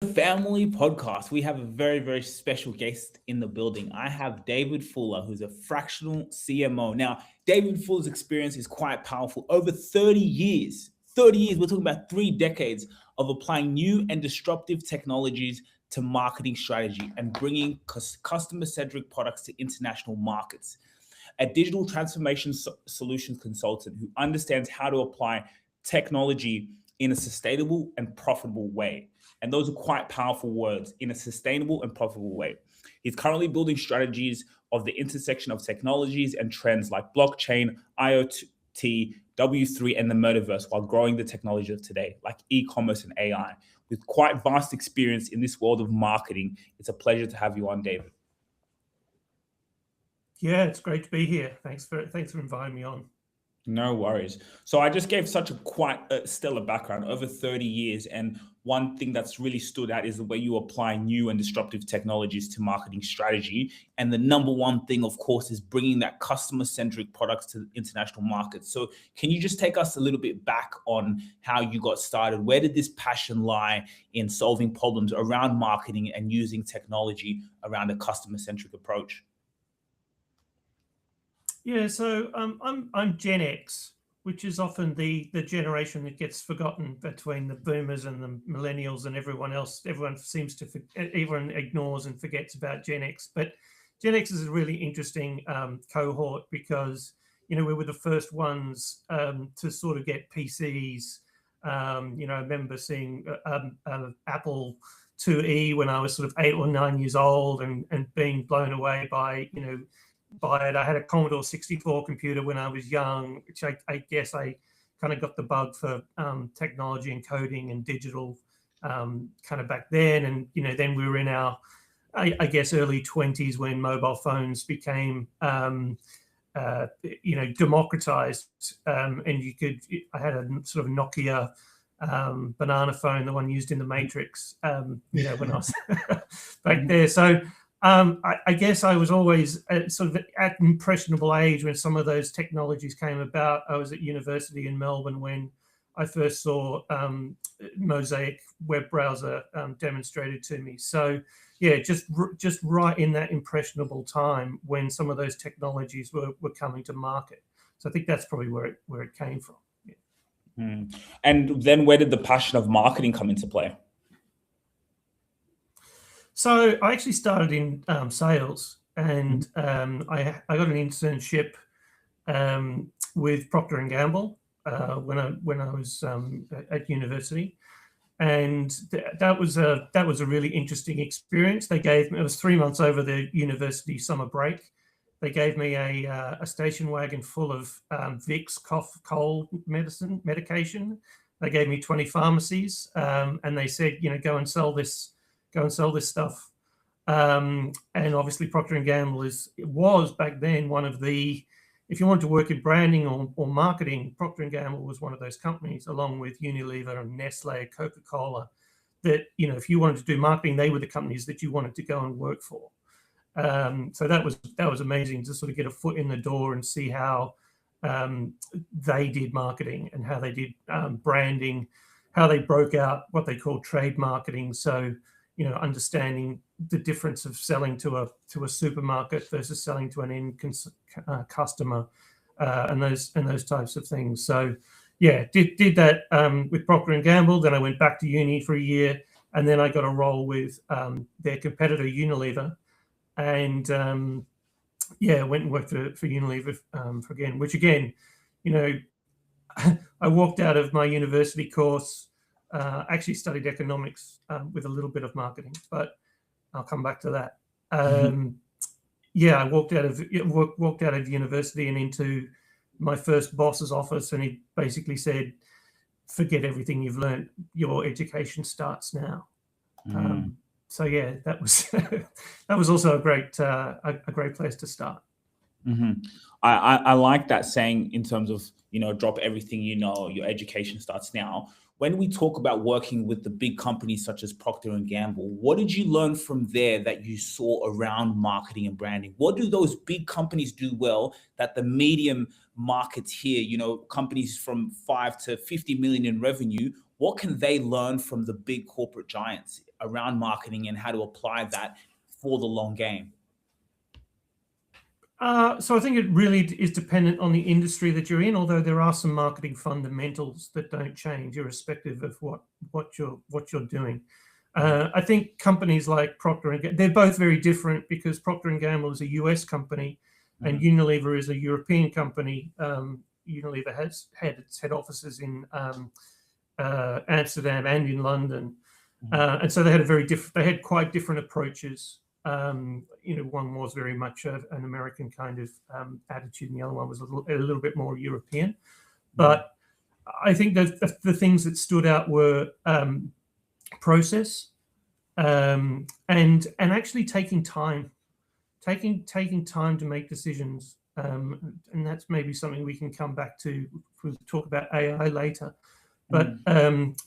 Family podcast. We have a very, very special guest in the building. I have David Fuller, who's a fractional CMO. Now, David Fuller's experience is quite powerful. Over 30 years, 30 years, we're talking about 3 decades of applying new and disruptive technologies to marketing strategy and bringing customer-centric products to international markets. A digital transformation solutions consultant who understands how to apply technology in a sustainable and profitable way. And those are quite powerful words, in a sustainable and profitable way. He's currently building strategies of the intersection of technologies and trends like blockchain, IoT, W3, and the metaverse while growing the technology of today, like e-commerce and AI. With quite vast experience in this world of marketing, it's a pleasure to have you on, David. Yeah, it's great to be here. Thanks for inviting me on. No worries. So I just gave such a quite stellar background, over 30 years. And one thing that's really stood out is the way you apply new and disruptive technologies to marketing strategy. And the number one thing, of course, is bringing that customer-centric products to international markets. So can you just take us a little bit back on how you got started? Where did this passion lie in solving problems around marketing and using technology around a customer-centric approach? Yeah, so I'm Gen X, which is often the generation that gets forgotten between the boomers and the millennials and everyone else. Everyone ignores and forgets about Gen X. But Gen X is a really interesting cohort because we were the first ones to sort of get PCs. I remember seeing Apple IIe when I was sort of 8 or 9 years old and being blown away by it. I had a Commodore 64 computer when I was young, which I guess I kind of got the bug for technology and coding and digital kind of back then. And, then we were in our, I guess, early 20s when mobile phones became, democratized. And I had a sort of Nokia banana phone, the one used in the Matrix, when I was back there. So I guess I was always sort of at an impressionable age when some of those technologies came about. I was at university in Melbourne when I first saw Mosaic web browser demonstrated to me. So yeah, just right in that impressionable time when some of those technologies were coming to market. So I think that's probably where it came from. Yeah. And then where did the passion of marketing come into play? So I actually started in sales, and I got an internship with Procter and Gamble when I was at university, and that was a really interesting experience. It was 3 months over the university summer break. They gave me a station wagon full of Vicks cough cold medication. They gave me 20 pharmacies, and they said, go and sell this stuff. And obviously Procter and Gamble was back then one of the, if you wanted to work in branding or marketing, Procter and Gamble was one of those companies, along with Unilever and Nestle, Coca-Cola, that, if you wanted to do marketing, they were the companies that you wanted to go and work for. So that was amazing to sort of get a foot in the door and see how they did marketing and how they did branding, how they broke out what they call trade marketing. So, understanding the difference of selling to a supermarket versus selling to an end customer, and those types of things. So, yeah, did that with Procter and Gamble. Then I went back to uni for a year, and then I got a role with their competitor Unilever, and went and worked for Unilever which again, I walked out of my university course. Actually studied economics with a little bit of marketing, but I'll come back to that. I walked out of university and into my first boss's office, and he basically said, "Forget everything you've learned. Your education starts now." So yeah, that was also a great place to start. I like that saying in terms of drop everything your education starts now. When we talk about working with the big companies such as Procter and Gamble, what did you learn from there that you saw around marketing and branding? What do those big companies do well that the medium markets here, companies from 5 to 50 million in revenue, what can they learn from the big corporate giants around marketing and how to apply that for the long game? So I think it really is dependent on the industry that you're in, although there are some marketing fundamentals that don't change irrespective of what you're doing. I think companies like Procter & Gamble, they're both very different because Procter & Gamble is a US company and Unilever is a European company. Unilever has had its head offices in Amsterdam and in London. And so they had quite different approaches. One was very much an American kind of attitude, and the other one was a little bit more European. But I think that the things that stood out were process and actually taking time to make decisions. And that's maybe something we can come back to if we talk about AI later. But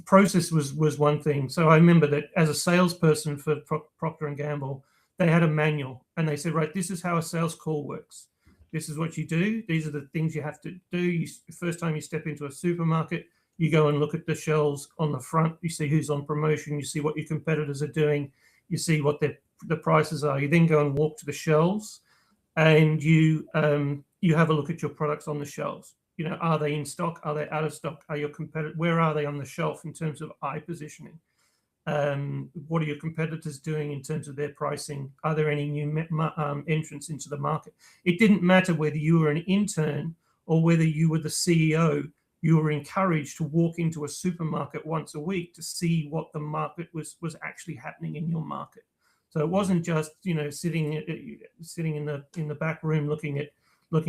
process was one thing. So I remember that as a salesperson for Procter & Gamble, they had a manual and they said, right, this is how a sales call works. This is what you do. These are the things you have to do. First time you step into a supermarket, you go and look at the shelves on the front. You see who's on promotion. You see what your competitors are doing. You see what the prices are. You then go and walk to the shelves and you have a look at your products on the shelves. Are they in stock? Are they out of stock? Are your competitors, where are they on the shelf in terms of eye positioning? What are your competitors doing in terms of their pricing? Are there any new entrants into the market? It didn't matter whether you were an intern or whether you were the CEO. You were encouraged to walk into a supermarket once a week to see what the market was actually happening in your market. So it wasn't just sitting in the back room looking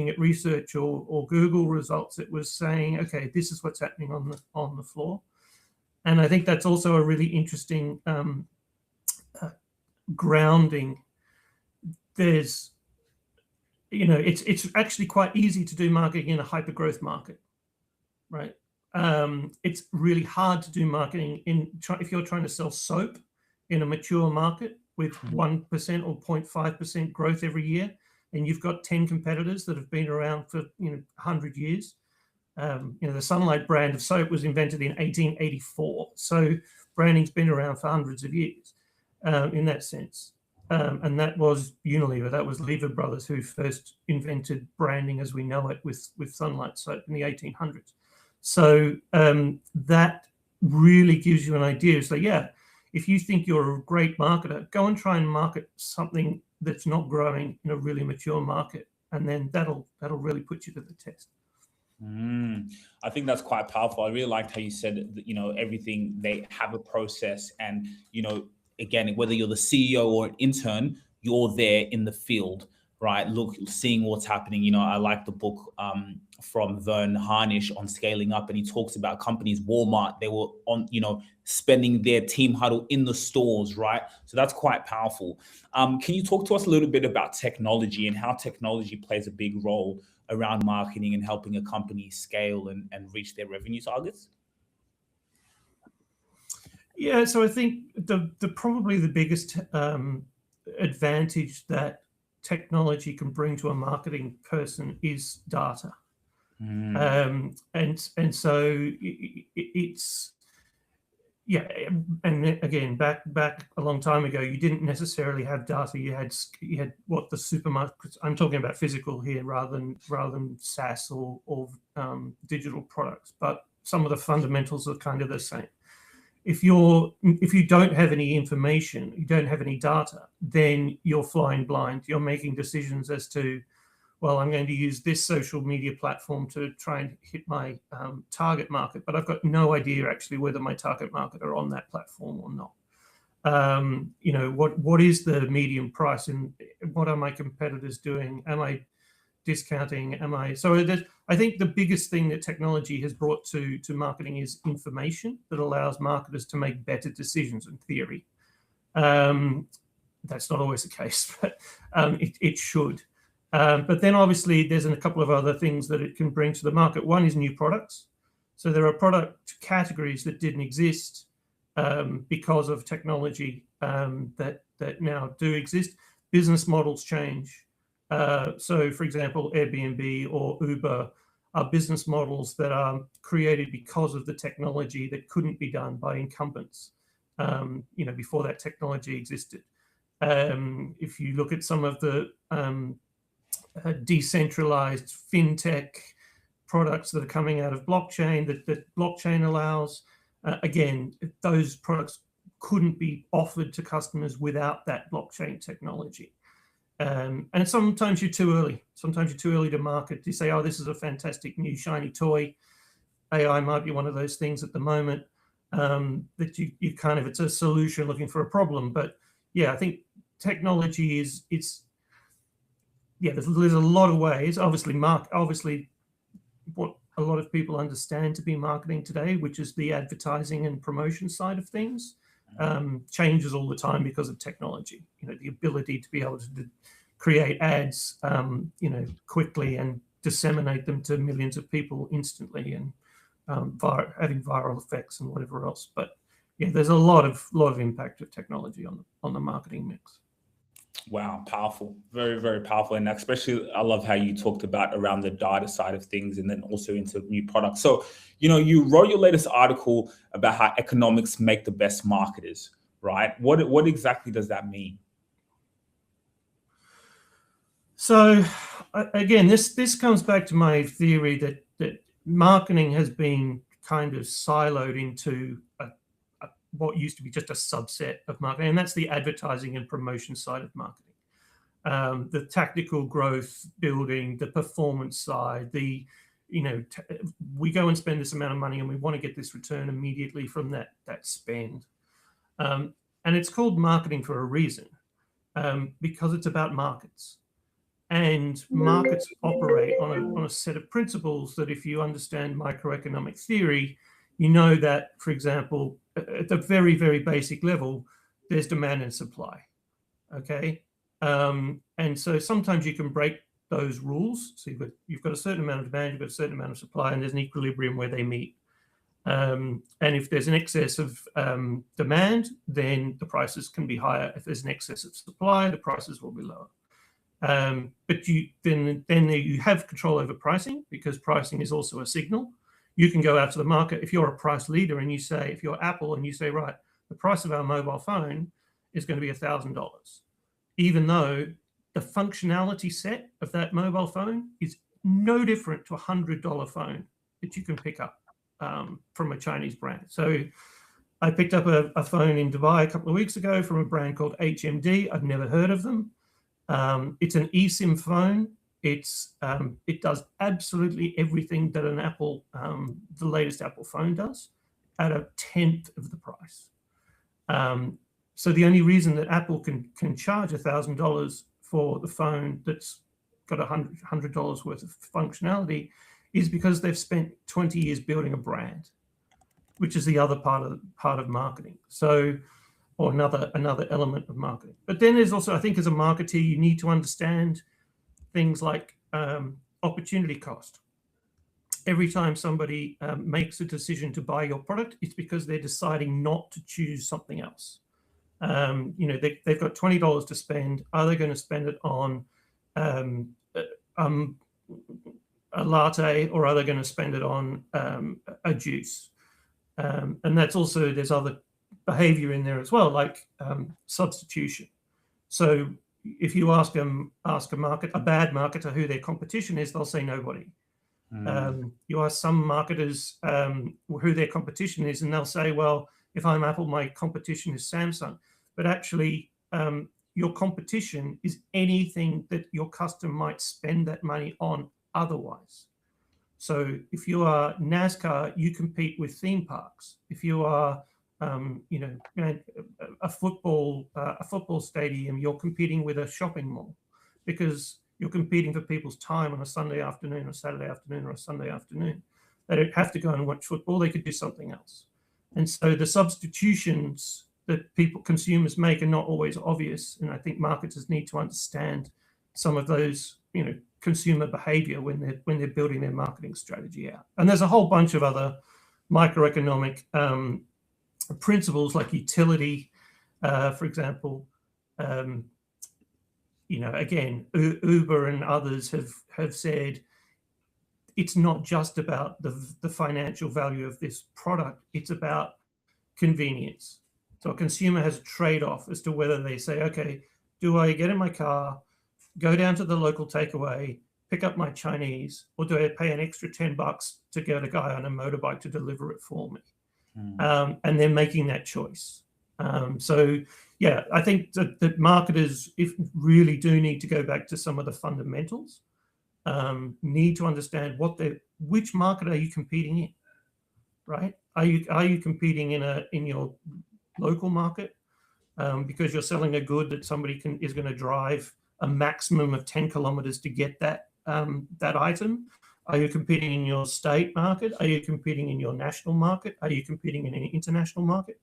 at research or Google results. It was saying, okay, this is what's happening on the floor. And I think that's also a really interesting grounding. There's, it's actually quite easy to do marketing in a hyper-growth market, right? It's really hard to do marketing if you're trying to sell soap in a mature market with 1% or 0.5% growth every year, and you've got 10 competitors that have been around for 100 years. The Sunlight brand of soap was invented in 1884. So branding's been around for hundreds of years in that sense. And that was Unilever. That was Lever Brothers who first invented branding as we know it with Sunlight soap in the 1800s. So that really gives you an idea. So yeah, if you think you're a great marketer, go and try and market something that's not growing in a really mature market. And then that'll really put you to the test. I think that's quite powerful. I really liked how you said that, everything, they have a process and, again, whether you're the CEO or an intern, you're there in the field, right? Seeing what's happening. I like the book from Vern Harnish on scaling up, and he talks about companies, Walmart, they were on, spending their team huddle in the stores, right? So that's quite powerful. Can you talk to us a little bit about technology and how technology plays a big role around marketing and helping a company scale and reach their revenue targets? Yeah, so I think probably the biggest advantage that technology can bring to a marketing person is data. And so it's and again, back a long time ago, you didn't necessarily have data. You had what the supermarkets. I'm talking about physical here, rather than SaaS or digital products. But some of the fundamentals are kind of the same. If you don't have any information, you don't have any data, then you're flying blind. You're making decisions as to, well, I'm going to use this social media platform to try and hit my target market, but I've got no idea actually whether my target market are on that platform or not. What is the median price and what are my competitors doing? Am I discounting? I think the biggest thing that technology has brought to marketing is information that allows marketers to make better decisions in theory. That's not always the case, but it should. But then obviously there's a couple of other things that it can bring to the market. One is new products. So there are product categories that didn't exist because of technology that now do exist. Business models change. So for example, Airbnb or Uber are business models that are created because of the technology that couldn't be done by incumbents, before that technology existed. If you look at some of the decentralized fintech products that are coming out of blockchain that blockchain allows, again, those products couldn't be offered to customers without that blockchain technology. And sometimes you're too early. Sometimes you're too early to market. You say, oh, this is a fantastic new shiny toy. AI might be one of those things at the moment that you kind of, it's a solution looking for a problem. But yeah, I think technology there's a lot of ways. Obviously, what a lot of people understand to be marketing today, which is the advertising and promotion side of things, changes all the time because of technology. The ability to be able to create ads, quickly and disseminate them to millions of people instantly, and having viral effects and whatever else. But yeah, there's a lot of impact of technology on the marketing mix. Wow, powerful, very, very powerful. And especially, I love how you talked about around the data side of things and then also into new products. So, you wrote your latest article about how economics make the best marketers, right? What exactly does that mean? So again, this comes back to my theory that marketing has been kind of siloed into what used to be just a subset of marketing, and that's the advertising and promotion side of marketing. The tactical growth building, the performance side, we go and spend this amount of money and we want to get this return immediately from that spend. And it's called marketing for a reason, because it's about markets. And markets operate on a set of principles that, if you understand microeconomic theory, you know that, for example, at the very, very basic level, there's demand and supply. Okay. And so sometimes you can break those rules. So you've got a certain amount of demand, you've got a certain amount of supply, and there's an equilibrium where they meet. And if there's an excess of demand, then the prices can be higher. If there's an excess of supply, the prices will be lower. But you have control over pricing, because pricing is also a signal. You can go out to the market if you're a price leader and you say, if you're Apple and you say, right, the price of our mobile phone is going to be $1,000, even though the functionality set of that mobile phone is no different to a $100 phone that you can pick up from a Chinese brand. So I picked up a phone in Dubai a couple of weeks ago from a brand called HMD. I've never heard of them. It's an eSIM phone. It does absolutely everything that an Apple, the latest Apple phone does, at a tenth of the price. So the only reason that Apple can charge $1,000 for the phone that's got $100 worth of functionality is because they've spent 20 years building a brand, which is the other part of marketing. So, or another element of marketing. But then there's also, I think, as a marketer, you need to understand things like opportunity cost. Every time somebody makes a decision to buy your product, it's because they're deciding not to choose something else. They've got $20 to spend. Are they going to spend it on a latte, or are they going to spend it on a juice? And that's also, there's other behavior in there as well, like substitution. So if you ask a bad marketer who their competition is, they'll say nobody. You ask some marketers who their competition is, and they'll say, well, if I'm Apple, my competition is Samsung. But actually, your competition is anything that your customer might spend that money on otherwise. So if you are NASCAR, you compete with theme parks. If you are a football stadium, you're competing with a shopping mall, because you're competing for people's time on a Sunday afternoon or Saturday afternoon or a Sunday afternoon. They don't have to go and watch football. They could do something else. And so the substitutions that consumers make are not always obvious. And I think marketers need to understand some of those, consumer behavior when they're building their marketing strategy out. And there's a whole bunch of other microeconomic principles, like utility, for example. Again, Uber and others have said it's not just about the financial value of this product. It's about convenience. So a consumer has a trade-off as to whether they say, okay, do I get in my car, go down to the local takeaway, pick up my Chinese, or do I pay an extra $10 to get a guy on a motorbike to deliver it for me? And they're making that choice. So yeah, I think that marketers really do need to go back to some of the fundamentals, need to understand which market are you competing in, right? Are you competing in your local market because you're selling a good that somebody is going to drive a maximum of 10 kilometers to get that item? Are you competing in your state market? Are you competing in your national market? Are you competing in an international market?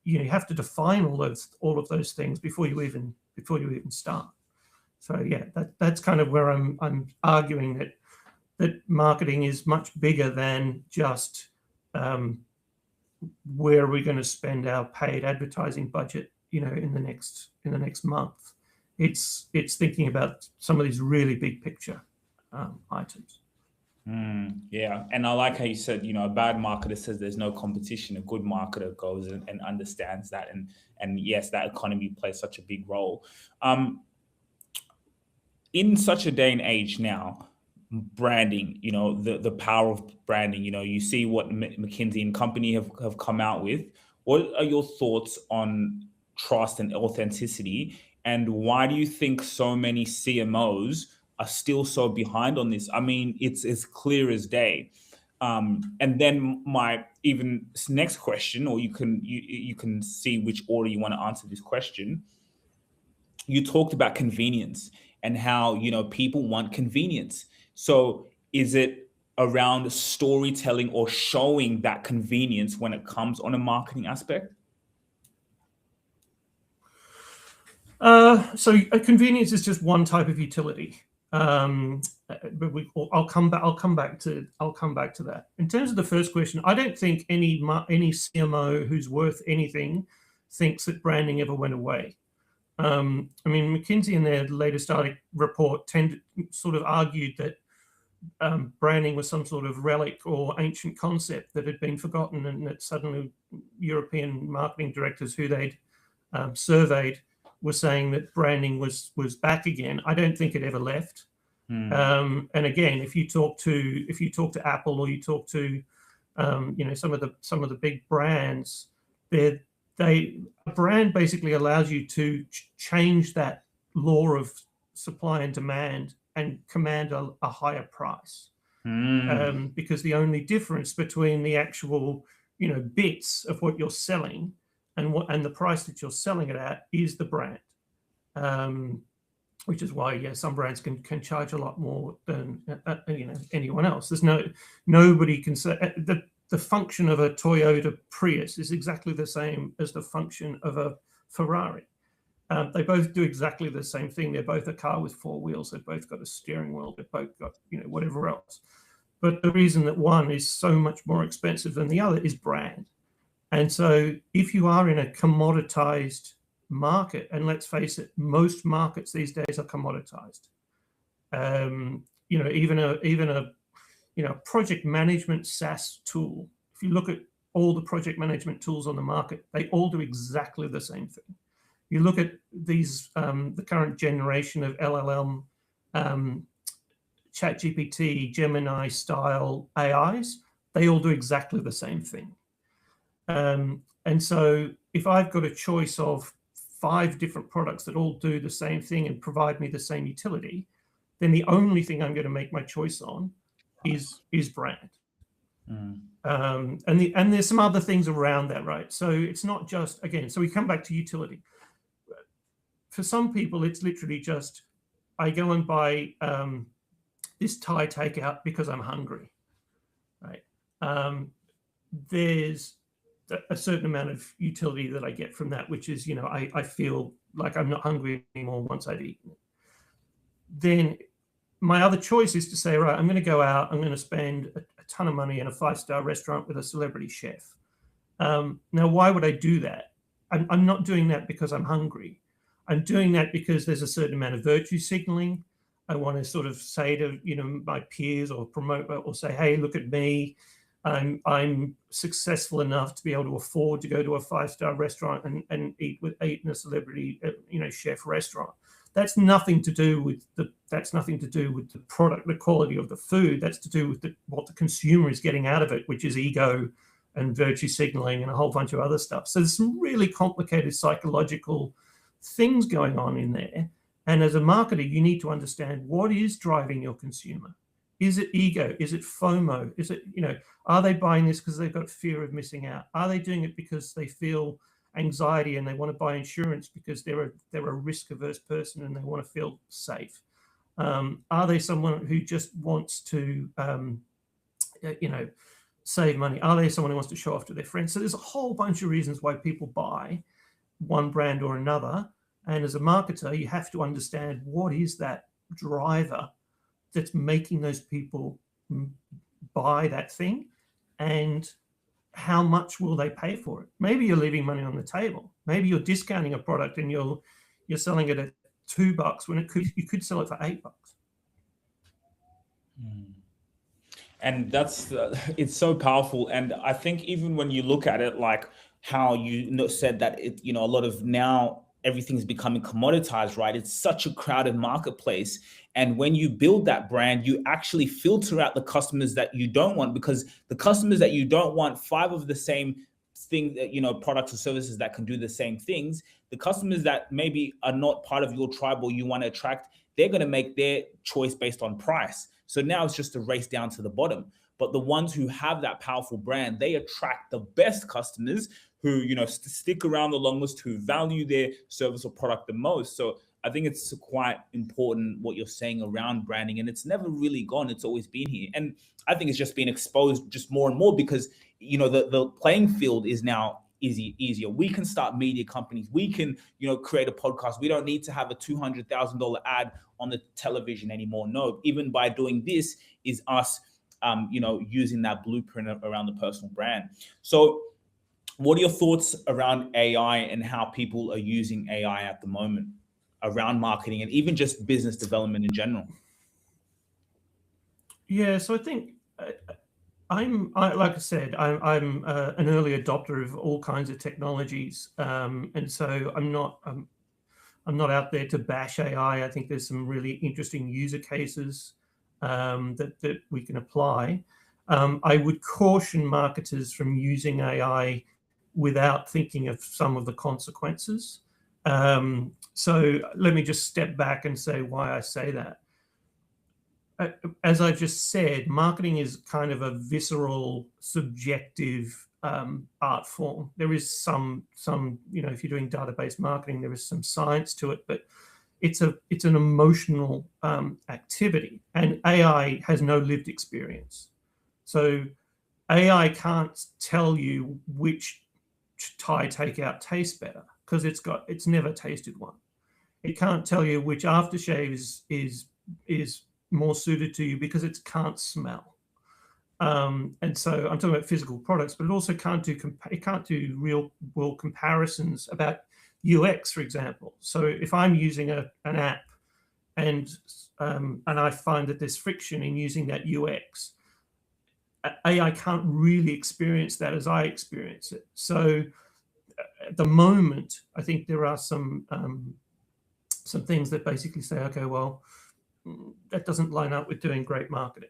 You have to define all of those things before you even start. So yeah, that's kind of where I'm arguing that marketing is much bigger than just where are we going to spend our paid advertising budget, in the next month. It's thinking about some of these really big picture items. Yeah, and I like how you said, a bad marketer says there's no competition. A good marketer goes and understands that, and yes, that economy plays such a big role. In such a day and age now, branding, the power of branding. You see what McKinsey and company have come out with. What are your thoughts on trust and authenticity, and why do you think so many CMOs are still so behind on this? I mean, it's as clear as day. And then my even next question, or you can see which order you want to answer this question. You talked about convenience and how, people want convenience. So is it around storytelling or showing that convenience when it comes on a marketing aspect? So convenience is just one type of utility. But I'll come back to that. In terms of the first question, I don't think any CMO who's worth anything thinks that branding ever went away. I mean, McKinsey in their latest report sort of argued that branding was some sort of relic or ancient concept that had been forgotten, and that suddenly European marketing directors who they'd surveyed were saying that branding was back again. I don't think it ever left. And again, if you talk to Apple, or you talk to some of the big brands, a brand basically allows you to change that law of supply and demand and command a higher price. Because the only difference between the actual bits of what you're selling and the price that you're selling it at is the brand, which is why some brands can charge a lot more than anyone else. There's nobody can say the function of a Toyota Prius is exactly the same as the function of a Ferrari. They both do exactly the same thing. They're both a car with four wheels. They've both got a steering wheel. They've both got whatever else. But the reason that one is so much more expensive than the other is brand. And so if you are in a commoditized market, and let's face it, most markets these days are commoditized. Even a project management SaaS tool, if you look at all the project management tools on the market, they all do exactly the same thing. You look at these, the current generation of LLM, ChatGPT, Gemini style AIs, they all do exactly the same thing. And so if I've got a choice of 5 different products that all do the same thing and provide me the same utility, then the only thing I'm going to make my choice on is brand. And there's some other things around that, right? So it's not just, again, so we come back to utility. For some people, it's literally just, I go and buy this Thai takeout because I'm hungry, right? There's a certain amount of utility that I get from that, which is, I feel like I'm not hungry anymore once I've eaten it. Then my other choice is to say, right, I'm going to go out, I'm going to spend a ton of money in a 5-star restaurant with a celebrity chef. Now, why would I do that? I'm not doing that because I'm hungry. I'm doing that because there's a certain amount of virtue signaling. I want to sort of say to, my peers or promote or say, hey, look at me. I'm successful enough to be able to afford to go to a 5-star restaurant and eat in a celebrity, chef restaurant. That's nothing to do with the product, the quality of the food. That's to do with what the consumer is getting out of it, which is ego and virtue signaling and a whole bunch of other stuff. So there's some really complicated psychological things going on in there. And as a marketer, you need to understand what is driving your consumer. Is it ego? Is it FOMO? Is it, are they buying this because they've got fear of missing out? Are they doing it because they feel anxiety and they want to buy insurance because they're a risk-averse person and they want to feel safe? Are they someone who just wants to, save money? Are they someone who wants to show off to their friends? So there's a whole bunch of reasons why people buy one brand or another. And as a marketer, you have to understand what is that driver that's making those people buy that thing, and how much will they pay for it? Maybe you're leaving money on the table. Maybe you're discounting a product and you're selling it at $2 when you could sell it for $8. And that's it's so powerful. And I think even when you look at it, like how said that a lot of now everything's becoming commoditized, right? It's such a crowded marketplace. And when you build that brand, you actually filter out the customers that you don't want, because the customers that you don't want, 5 of the same thing, products or services that can do the same things, the customers that maybe are not part of your tribe or you want to attract, they're going to make their choice based on price. So now it's just a race down to the bottom. But the ones who have that powerful brand, they attract the best customers who, stick around the longest, who value their service or product the most. So I think it's quite important what you're saying around branding, and it's never really gone. It's always been here. And I think it's just been exposed just more and more because, the playing field is now easier. We can start media companies. We can, create a podcast. We don't need to have a $200,000 ad on the television anymore. No, even by doing this is us, using that blueprint around the personal brand. So what are your thoughts around AI and how people are using AI at the moment around marketing and even just business development in general? Yeah, so I think like I said, I'm an early adopter of all kinds of technologies, and so I'm not out there to bash AI. I think there's some really interesting user cases that we can apply. I would caution marketers from using AI without thinking of some of the consequences. So let me just step back and say why I say that. As I've just said, marketing is kind of a visceral, subjective art form. There is some, if you're doing database marketing, there is some science to it, but it's an emotional activity, and AI has no lived experience. So AI can't tell you which Thai takeout tastes better because it's never tasted one. It can't tell you which aftershave is more suited to you because it can't smell. And so I'm talking about physical products, but it also can't do real world comparisons about UX, for example. So if I'm using an app and I find that there's friction in using that UX, AI can't really experience that as I experience it. So at the moment, I think there are some things that basically say, okay, well, that doesn't line up with doing great marketing.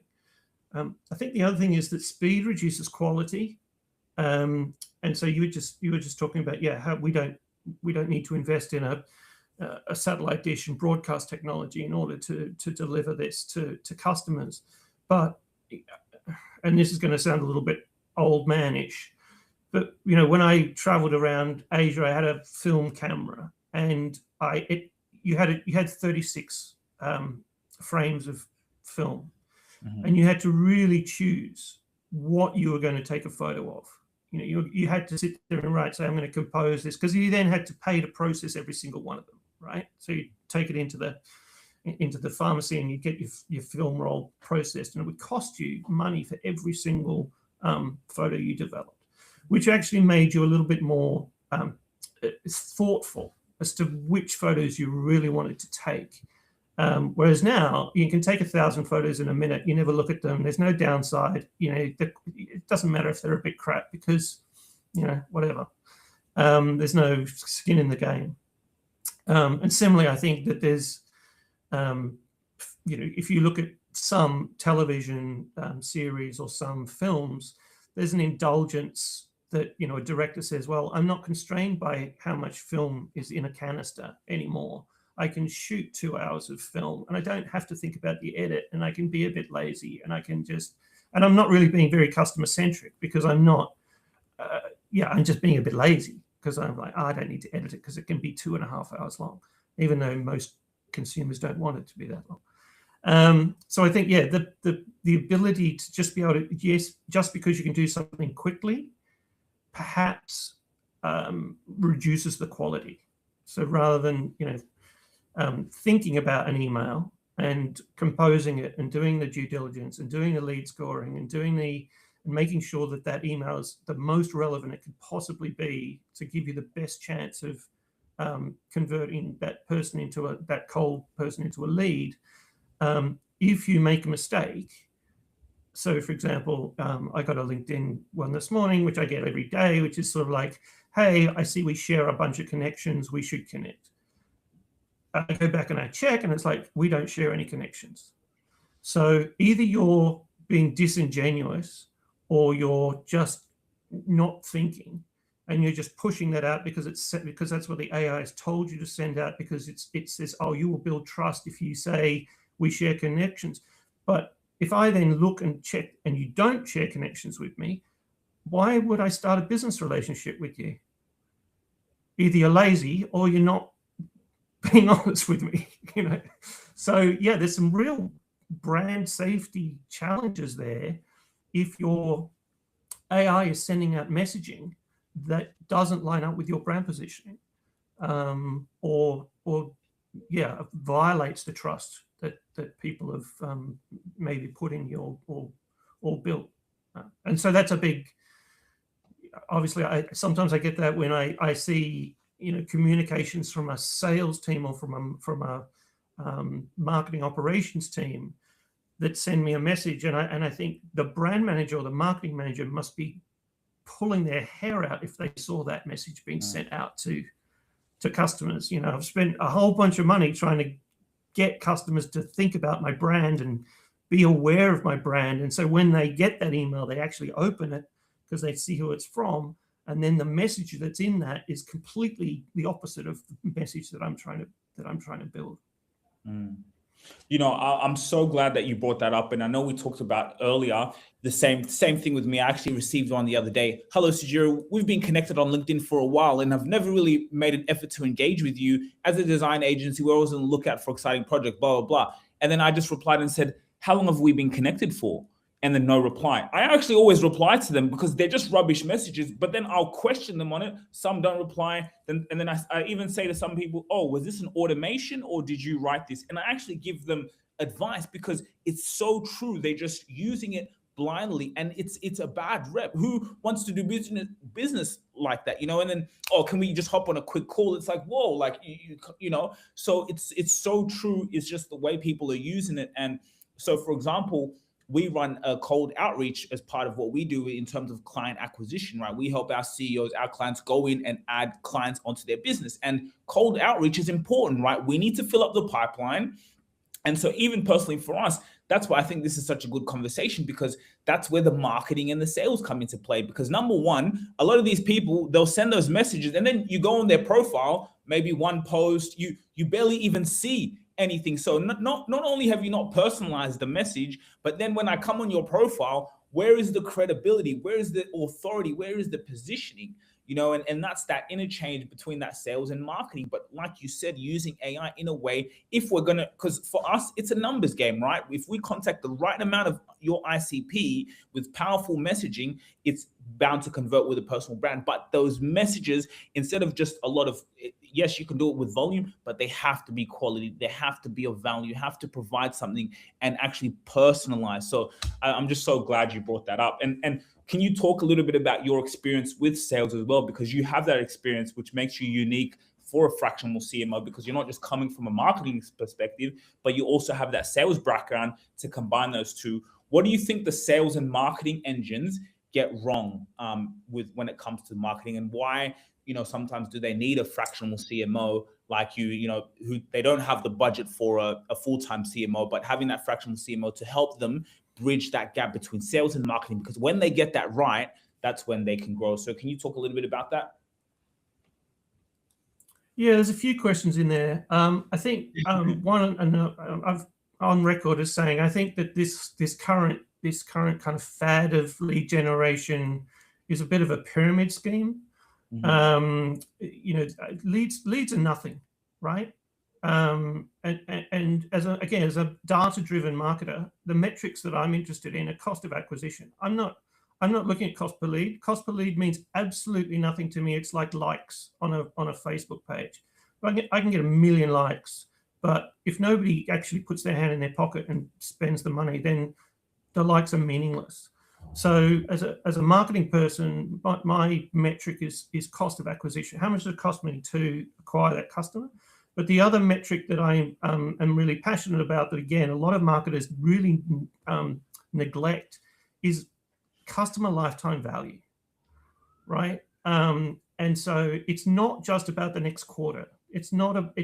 I think the other thing is that speed reduces quality, and so you were just talking about how we don't need to invest in a satellite dish and broadcast technology in order to deliver this to customers. But, and this is going to sound a little bit old man-ish, but when I traveled around Asia, I had a film camera, and you had 36 frames of film, and you had to really choose what you were going to take a photo of. You had to sit there and say, I'm going to compose this, because you then had to pay to process every single one of them, right? So you take it into the pharmacy and you get your film roll processed, and it would cost you money for every single photo you developed, which actually made you a little bit more thoughtful as to which photos you really wanted to take. Whereas now you can take 1,000 photos in a minute. You never look at them. There's no downside. It doesn't matter if they're a bit crap because, whatever. There's no skin in the game. And similarly, I think that there's, if you look at some television series or some films, there's an indulgence that, a director says, well, I'm not constrained by how much film is in a canister anymore. I can shoot 2 hours of film and I don't have to think about the edit, and I can be a bit lazy, and I can and I'm not really being very customer centric because I'm not, I'm just being a bit lazy because I'm like, I don't need to edit it because it can be 2.5 hours long, even though most consumers don't want it to be that long. So I think, the ability to just be able to, just because you can do something quickly, perhaps reduces the quality. So rather than, thinking about an email and composing it and doing the due diligence and doing the lead scoring and making sure that email is the most relevant it could possibly be to give you the best chance of converting that cold person into a lead. If you make a mistake, so for example, I got a LinkedIn one this morning, which I get every day, which is sort of like, hey, I see we share a bunch of connections, we should connect. I go back and I check, and it's like, we don't share any connections. So either you're being disingenuous or you're just not thinking, and you're just pushing that out because that's what the AI has told you to send out, because it says, oh, you will build trust if you say we share connections. But if I then look and check and you don't share connections with me, why would I start a business relationship with you? Either you're lazy or you're not being honest with me, So there's some real brand safety challenges there if your AI is sending out messaging that doesn't line up with your brand positioning, or violates the trust that people have maybe put in you or built. And so that's a big, obviously, sometimes I get that when I see communications from a sales team or from a marketing operations team that send me a message, and I think the brand manager or the marketing manager must be pulling their hair out if they saw that message being sent out to customers. I've spent a whole bunch of money trying to get customers to think about my brand and be aware of my brand, and so when they get that email, they actually open it because they see who it's from. And then the message that's in that is completely the opposite of the message that I'm trying to build. I'm so glad that you brought that up. And I know we talked about earlier the same thing with me. I actually received one the other day. Hello, Sujiro. We've been connected on LinkedIn for a while, and I've never really made an effort to engage with you. As a design agency, we're always on the lookout for exciting projects, blah, blah, blah. And then I just replied and said, how long have we been connected for? And then no reply. I actually always reply to them because they're just rubbish messages, but then I'll question them on it. Some don't reply. And then I even say to some people, oh, was this an automation or did you write this? And I actually give them advice because it's so true. They're just using it blindly, and it's a bad rep. Who wants to do business like that? And then, oh, can we just hop on a quick call? It's like, whoa, like, so it's so true. It's just the way people are using it. And so, for example, we run a cold outreach as part of what we do in terms of client acquisition, right? We help our CEOs, our clients go in and add clients onto their business. And cold outreach is important, right? We need to fill up the pipeline. And so even personally for us, that's why I think this is such a good conversation, because that's where the marketing and the sales come into play. Because number one, a lot of these people, they'll send those messages and then you go on their profile, maybe one post, you barely even see anything. So not only have you not personalized the message, but then when I come on your profile, where is the credibility? Where is the authority? Where is the positioning? And that's that interchange between that sales and marketing. But like you said, using AI in a way, if we're because for us, it's a numbers game, right? If we contact the right amount of your ICP with powerful messaging, it's bound to convert with a personal brand. But those messages, instead of just a lot of, yes, you can do it with volume, but they have to be quality. They have to be of value. You have to provide something and actually personalize. So I'm just so glad you brought that up. And can you talk a little bit about your experience with sales as well? Because you have that experience, which makes you unique for a fractional CMO, because you're not just coming from a marketing perspective, but you also have that sales background to combine those two. What do you think the sales and marketing engines get wrong with when it comes to marketing, and why, sometimes do they need a fractional CMO like who they don't have the budget for a full-time CMO, but having that fractional CMO to help them bridge that gap between sales and marketing, because when they get that right, that's when they can grow. So can you talk a little bit about that? Yeah, there's a few questions in there. I think one, and I've on record as saying, I think that this current kind of fad of lead generation is a bit of a pyramid scheme. Leads are nothing, right? And as a data-driven marketer, the metrics that I'm interested in are cost of acquisition. I'm not looking at cost per lead. Cost per lead means absolutely nothing to me. It's like likes on a Facebook page. I can get 1 million likes, but if nobody actually puts their hand in their pocket and spends the money, then the likes are meaningless. So as a marketing person, my metric is cost of acquisition. How much does it cost me to acquire that customer? But the other metric that I am really passionate about, that again, a lot of marketers really neglect, is customer lifetime value, right? And so it's not just about the next quarter. It's not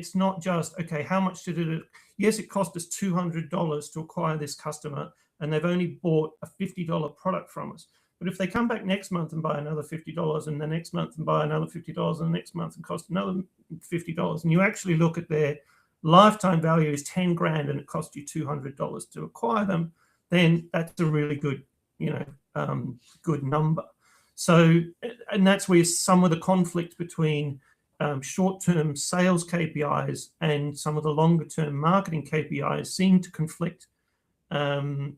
just, okay, how much did it? Yes, it cost us $200 to acquire this customer, and they've only bought a $50 product from us. But if they come back next month and buy another $50, and the next month and buy another $50, and the next month and cost another $50, and you actually look at their lifetime value is 10 grand and it cost you $200 to acquire them, then that's a really good, good number. So, and that's where some of the conflict between short-term sales KPIs and some of the longer-term marketing KPIs seem to conflict. And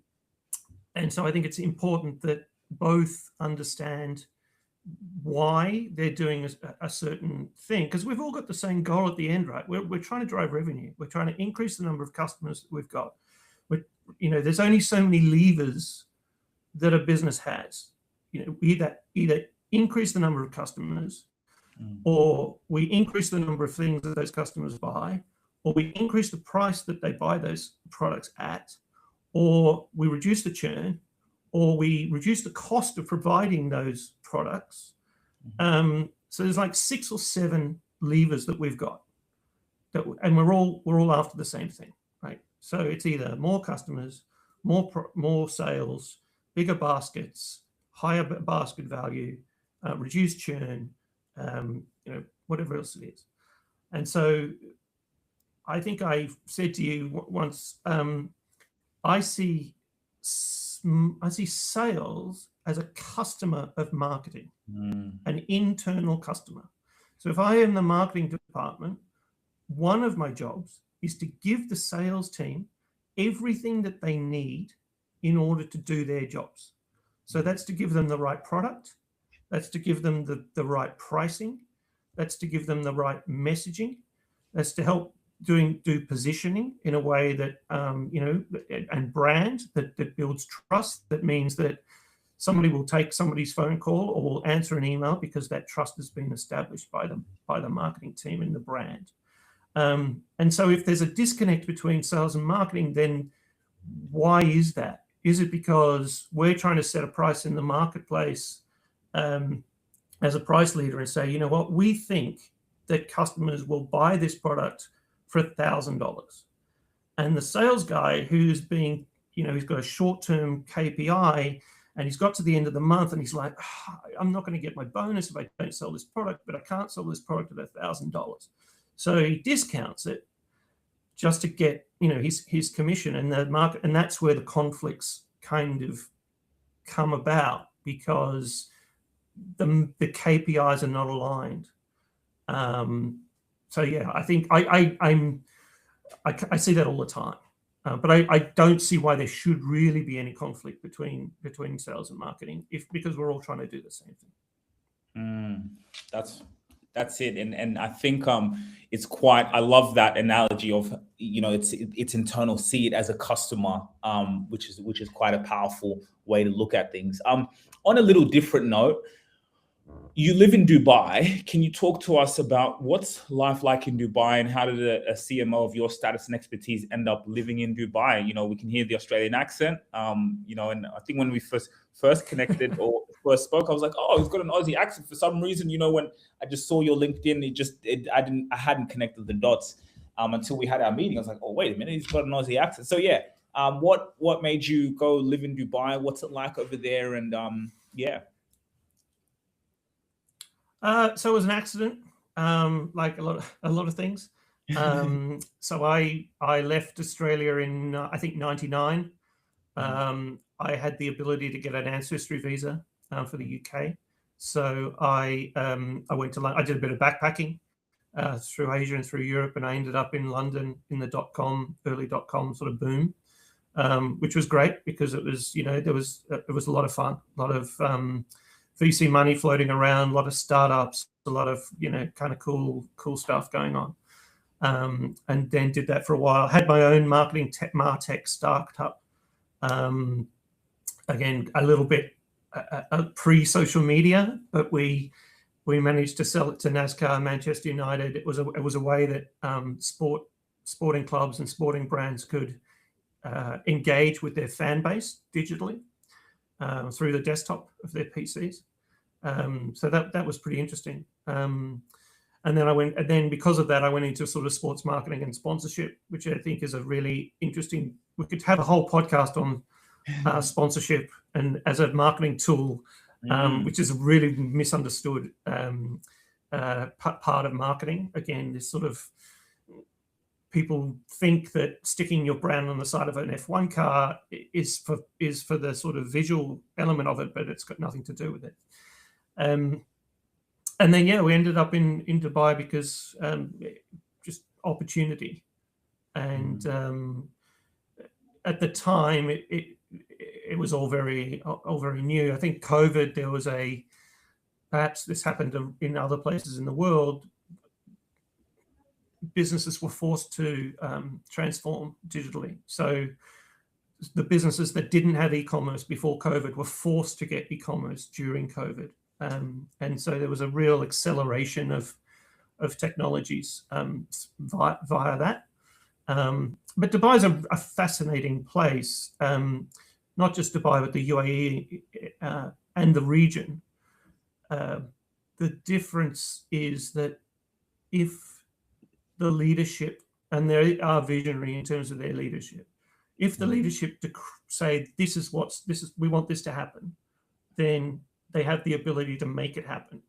so I think it's important that both understand why they're doing a certain thing, because we've all got the same goal at the end, right? We're trying to drive revenue. We're trying to increase the number of customers that we've got. There's only so many levers that a business has. Either increase the number of customers, or we increase the number of things that those customers buy, or we increase the price that they buy those products at, or we reduce the churn, or we reduce the cost of providing those products. So there's like 6 or 7 levers that we've got, and we're all after the same thing, right? So it's either more customers, more sales, bigger baskets, higher basket value, reduced churn, whatever else it is. And so I think I said to you once, I see sales as a customer of marketing, an internal customer. So if I am the marketing department, one of my jobs is to give the sales team everything that they need in order to do their jobs. So that's to give them the right product. That's to give them the right pricing. That's to give them the right messaging. That's to help do positioning in a way that, and brand that builds trust. That means that somebody will take somebody's phone call or will answer an email because that trust has been established by the marketing team and the brand. And so if there's a disconnect between sales and marketing, then why is that? Is it because we're trying to set a price in the marketplace as a price leader and say, you know what, we think that customers will buy this product for $1,000. And the sales guy who's being, he's got a short-term KPI and he's got to the end of the month and he's like, I'm not going to get my bonus if I don't sell this product, but I can't sell this product at $1,000. So he discounts it just to get, his commission and the market. And that's where the conflicts kind of come about, because the KPIs are not aligned. So yeah, I think I see that all the time, but I don't see why there should really be any conflict between sales and marketing, because we're all trying to do the same thing. That's it, and I think it's quite. I love that analogy of it's internal. See it as a customer, which is quite a powerful way to look at things. On a little different note, You live in Dubai. Can you talk to us about what's life like in Dubai, and how did a CMO of your status and expertise end up living in Dubai? We can hear the Australian accent, and I think when we first connected or first spoke, I was like, oh, he's got an Aussie accent for some reason. When I just saw your LinkedIn, I hadn't connected the dots until we had our meeting. I was like, oh, wait a minute, he's got an Aussie accent. So yeah, what made you go live in Dubai? What's it like over there? And yeah. So it was an accident, like a lot of things. So I left Australia in I think '99. I had the ability to get an ancestry visa for the UK. So I went to London. I did a bit of backpacking through Asia and through Europe, and I ended up in London in the early .com sort of boom, which was great because it was it was a lot of fun, a lot of VC money floating around, a lot of startups, a lot of kind of cool stuff going on, and then did that for a while. Had my own marketing martech startup, again a little bit pre-social media, but we managed to sell it to NASCAR, Manchester United. It was a way that sporting clubs and sporting brands could engage with their fan base digitally through the desktop of their PCs. So that was pretty interesting. And then because of that, I went into sort of sports marketing and sponsorship, which I think is a really interesting. We could have a whole podcast on sponsorship and as a marketing tool, which is a really misunderstood part of marketing. Again, this sort of people think that sticking your brand on the side of an F1 car is for the sort of visual element of it, but it's got nothing to do with it. And then we ended up in Dubai because just opportunity, and at the time it was all very new. I think COVID, there was perhaps this happened in other places in the world. Businesses were forced to transform digitally. So the businesses that didn't have e-commerce before COVID were forced to get e-commerce during COVID. And so there was a real acceleration of technologies via that. But Dubai is a fascinating place, not just Dubai, but the UAE and the region. The difference is that if the leadership, and they are visionary in terms of their leadership, if the leadership say we want this to happen, then they have the ability to make it happen.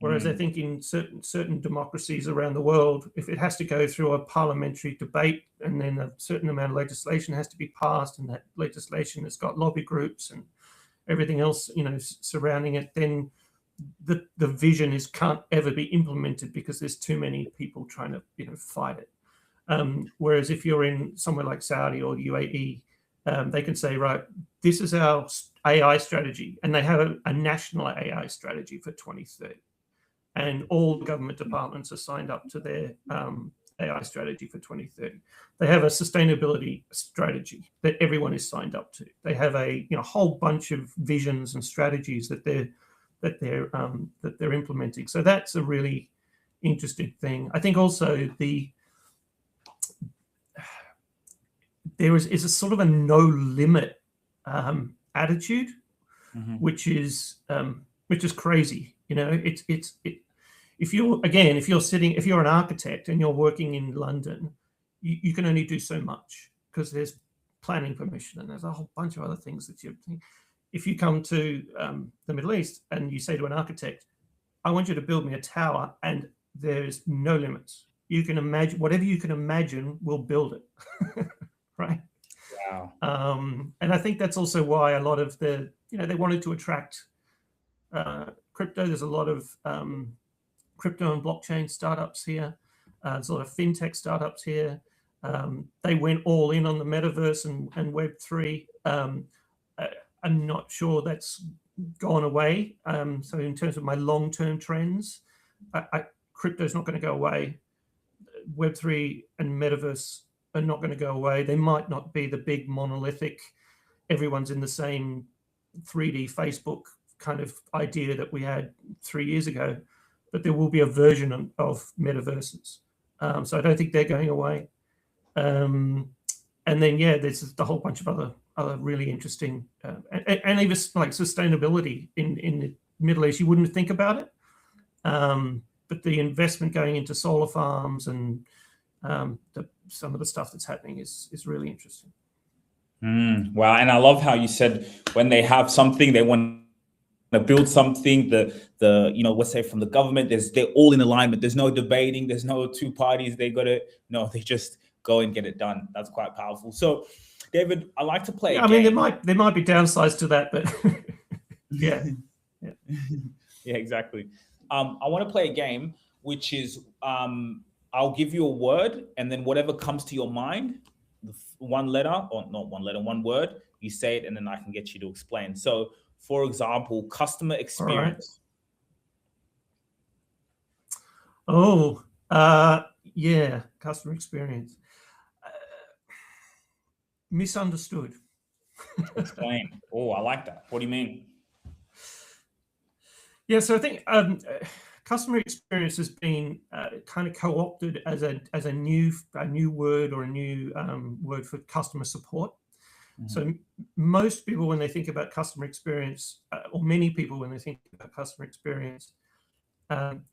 Whereas I think in certain democracies around the world, if it has to go through a parliamentary debate and then a certain amount of legislation has to be passed, and that legislation has got lobby groups and everything else, surrounding it, then the vision can't ever be implemented because there's too many people trying to fight it. Whereas if you're in somewhere like Saudi or UAE, they can say, right, this is our AI strategy, and they have a national AI strategy for 2030, and all government departments are signed up to their AI strategy for 2030. They have a sustainability strategy that everyone is signed up to. They have a whole bunch of visions and strategies that they're implementing. So that's a really interesting thing. I think also there is a sort of a no limit attitude, which is crazy. If you're an architect and you're working in London, you can only do so much because there's planning permission and there's a whole bunch of other things that you. If you come to the Middle East and you say to an architect, I want you to build me a tower, and there's no limits. You can imagine whatever you can imagine, we'll build it. Right. Wow. And I think that's also why a lot of they wanted to attract crypto. There's a lot of crypto and blockchain startups here. There's a lot of fintech startups here. They went all in on the metaverse and Web3. I'm not sure that's gone away. So in terms of my long-term trends, crypto is not going to go away. Web3 and metaverse are not going to go away. They might not be the big monolithic, everyone's in the same 3D Facebook kind of idea that we had 3 years ago, but there will be a version of metaverses. So I don't think they're going away. And then, yeah, there's the whole bunch of other really interesting, and even like sustainability in the Middle East. You wouldn't think about it, but the investment going into solar farms and some of the stuff that's happening is really interesting. Wow. And I love how you said when they have something, they want to build something, let's say from the government, they're all in alignment. There's no debating. There's no two parties. They just go and get it done. That's quite powerful. So David, I like to play. I mean, there might be downsides to that, but yeah. Yeah, exactly. I want to play a game, which is I'll give you a word, and then whatever comes to your mind, one word, you say it, and then I can get you to explain. So, for example, customer experience. All right. Yeah, customer experience. Misunderstood. Explain. Oh, I like that. What do you mean? Yeah, so I think customer experience has been kind of co-opted as a new word, or a new word for customer support. Mm-hmm. So most people, when they think about customer experience, or many people when they think about customer experience,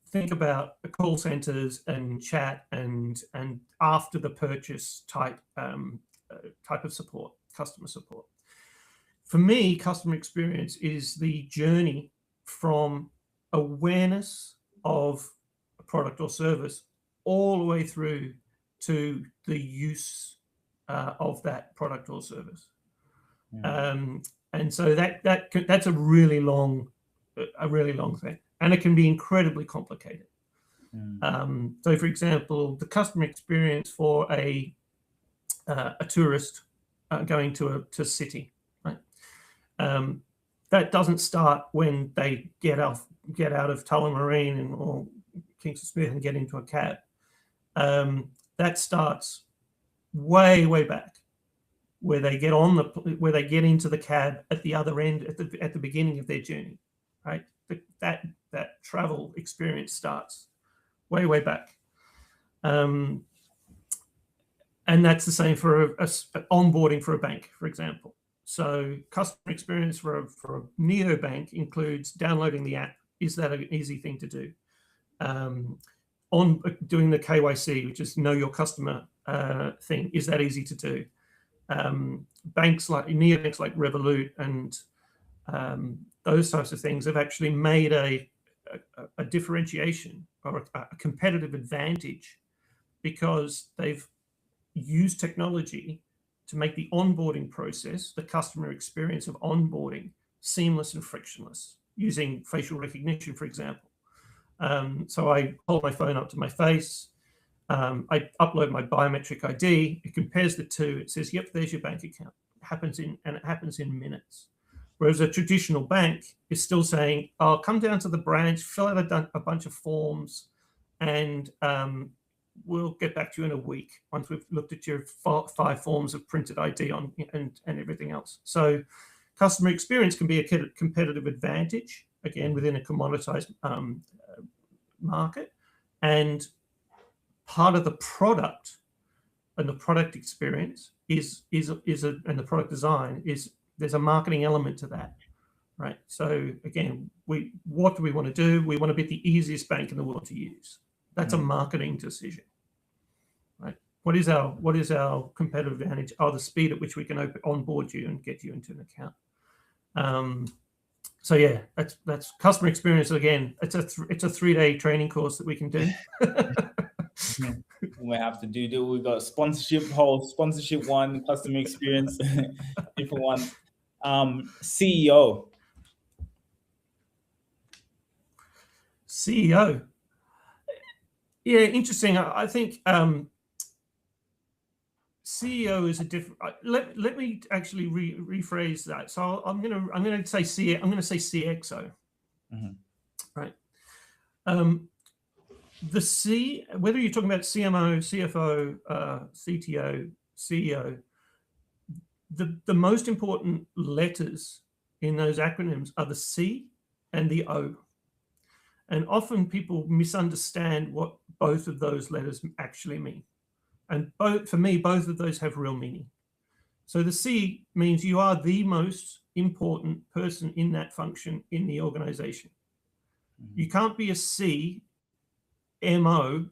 think about the call centers and chat and after the purchase type of support, customer support. For me, customer experience is the journey from awareness of a product or service all the way through to the use of that product or service. Yeah. And so that's a really long thing, and it can be incredibly complicated. So, for example, the customer experience for a tourist going to a city, right? That doesn't start when they get out of Tullamarine or Kingston Smith and get into a cab. That starts way back, where they get into the cab at the other end, at the beginning of their journey, right? That travel experience starts way back. And that's the same for onboarding for a bank, for example. So customer experience for a neobank includes downloading the app. Is that an easy thing to do? On doing the KYC, which is know your customer thing, is that easy to do? Neobanks like Revolut and those types of things have actually made a differentiation or a competitive advantage, because they've used technology to make the onboarding process, the customer experience of onboarding, seamless and frictionless, using facial recognition, for example. So I hold my phone up to my face, I upload my biometric ID, it compares the two, it says, yep, there's your bank account. It happens in minutes. Whereas a traditional bank is still saying, oh, come down to the branch, fill out a bunch of forms, and we'll get back to you in a week once we've looked at your 5 forms of printed ID on and everything else. So customer experience can be a competitive advantage, again, within a commoditized market. And part of the product and the product experience and the product design is there's a marketing element to that, right? So again, what do we want to do? We want to be the easiest bank in the world to use. That's a marketing decision, right? What is our competitive advantage? The speed at which we can onboard you and get you into an account. So yeah, that's customer experience. Again, it's a 3-day training course that we can do. We have to do. We got sponsorship one, customer experience, different ones. CEO. Yeah, interesting. I think CEO is a different. Let me actually rephrase that. So I'm going to say CXO. Mm-hmm. Right. Whether you're talking about CMO, CFO, CTO, CEO, the most important letters in those acronyms are the C and the O. And often people misunderstand what both of those letters actually mean. And for me, both of those have real meaning. So the C means you are the most important person in that function in the organization. You can't be a CMO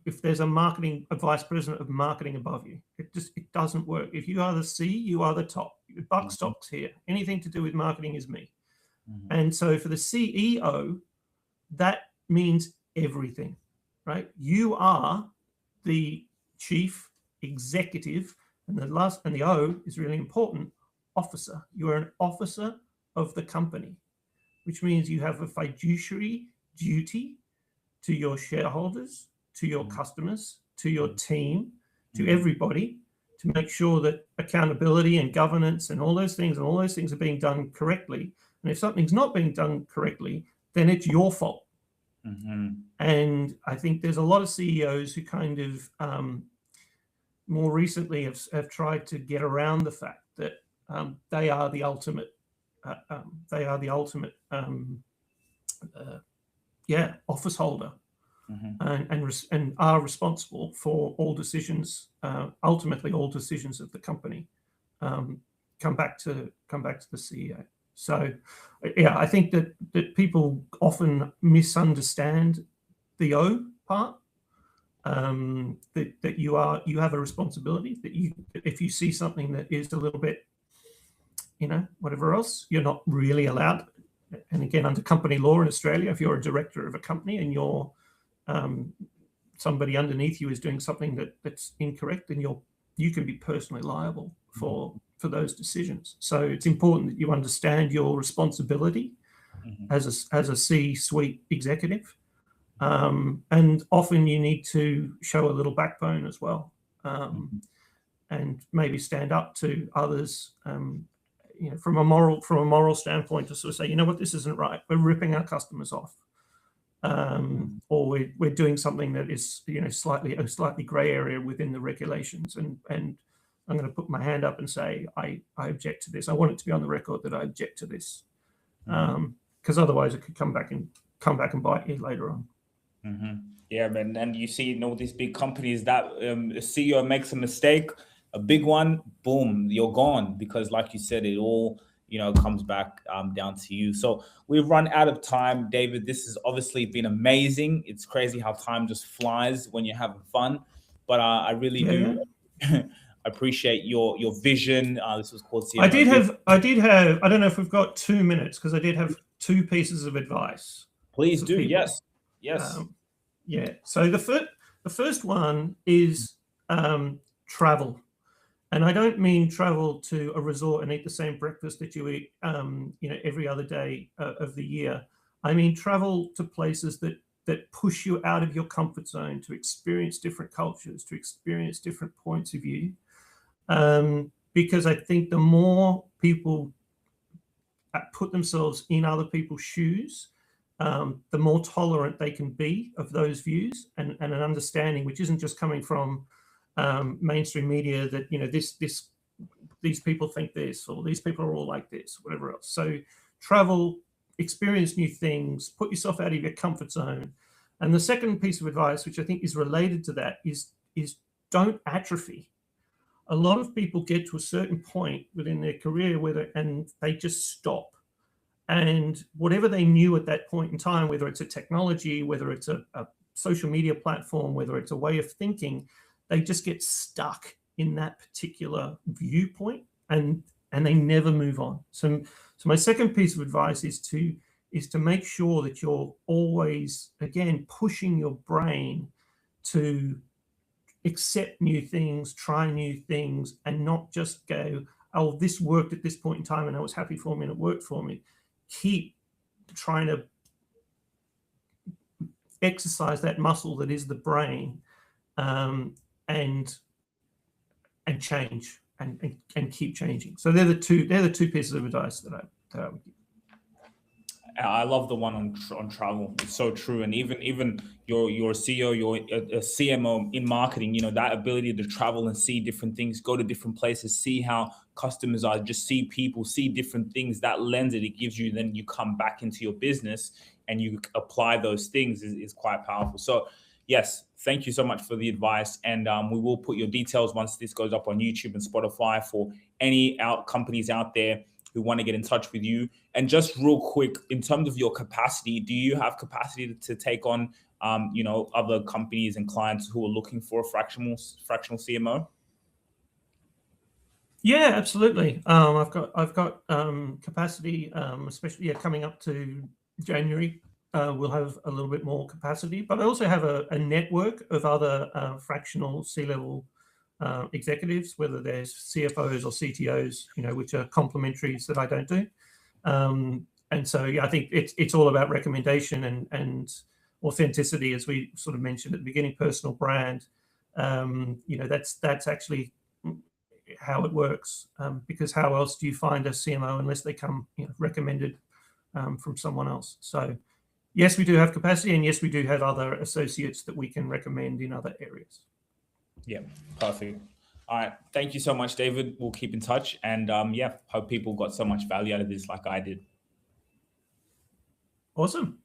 if there's a vice president of marketing above you. It doesn't work. If you are the C, you are the top. The buck stops here. Anything to do with marketing is me. And so for the CEO, that means everything, right? You are the chief executive, and the O is really important, officer. You are an officer of the company, which means you have a fiduciary duty to your shareholders, to your customers, to your team, to everybody, to make sure that accountability and governance and all those things are being done correctly. And if something's not being done correctly, then it's your fault. And I think there's a lot of CEOs who kind of more recently have tried to get around the fact that they are the ultimate office holder, and are responsible for all decisions. Ultimately, all decisions of the company come back to the CEO. So, yeah, I think that people often misunderstand the O part. That you have a responsibility, that if you see something that is a little bit, whatever else, you're not really allowed. And again, under company law in Australia, if you're a director of a company and you're somebody underneath you is doing something that's incorrect, then you can be personally liable for those decisions. So it's important that you understand your responsibility as a C-suite executive. And often you need to show a little backbone as well, and maybe stand up to others, from a moral standpoint, to sort of say, you know what, this isn't right. We're ripping our customers off, or we're doing something that is a slightly grey area within the regulations, and I'm going to put my hand up and say I object to this. I want it to be on the record that I object to this, because otherwise it could come back and bite you later on. Yeah, man. And you see, these big companies that a CEO makes a mistake, a big one, boom, you're gone, because like you said, it all comes back down to you. So we've run out of time, David. This has obviously been amazing. It's crazy how time just flies when you're having fun, but I really do appreciate your vision. This was called CMO. I did have, I don't know if we've got 2 minutes, because I did have 2 pieces of advice. Please do. People. Yes. So the first one is travel. And I don't mean travel to a resort and eat the same breakfast that you eat, every other day of the year. I mean travel to places that push you out of your comfort zone, to experience different cultures, to experience different points of view. Because I think the more people put themselves in other people's shoes, the more tolerant they can be of those views, and an understanding which isn't just coming from mainstream media that these people think this, or these people are all like this, whatever else. So travel, experience new things, put yourself out of your comfort zone. And the second piece of advice, which I think is related to that, is don't atrophy. A lot of people get to a certain point within their career and they just stop. And whatever they knew at that point in time, whether it's a technology, whether it's a social media platform, whether it's a way of thinking, they just get stuck in that particular viewpoint, and they never move on. So my second piece of advice is to make sure that you're always, again, pushing your brain to accept new things, try new things, and not just go, oh, this worked at this point in time and I was happy for me and it worked for me. Keep trying to exercise that muscle that is the brain, and change and keep changing. So they're the two pieces of advice that I would give. I love the one on travel. It's so true. And even your CEO, your CMO in marketing, you know, that ability to travel and see different things, go to different places, see how customers are, just see people, see different things. That lens that it gives you, then you come back into your business and you apply those things is quite powerful. So yes, thank you so much for the advice. And we will put your details once this goes up on YouTube and Spotify for any companies out there who want to get in touch with you. And just real quick, in terms of your capacity, do you have capacity to take on, you know, other companies and clients who are looking for a fractional CMO? Yeah, absolutely. I've got capacity, especially coming up to January. We'll have a little bit more capacity, but I also have a network of other fractional C-level executives, whether there's CFOs or CTOs, you know, which are complementaries that I don't do. And so, yeah, I think it's all about recommendation and authenticity, as we sort of mentioned at the beginning, personal brand. You know, that's actually how it works, because how else do you find a CMO unless they come, you know, recommended from someone else? So yes, we do have capacity, and yes, we do have other associates that we can recommend in other areas. Yeah, perfect. All right, thank you so much, David. We'll keep in touch, and yeah, hope people got so much value out of this like I did. Awesome.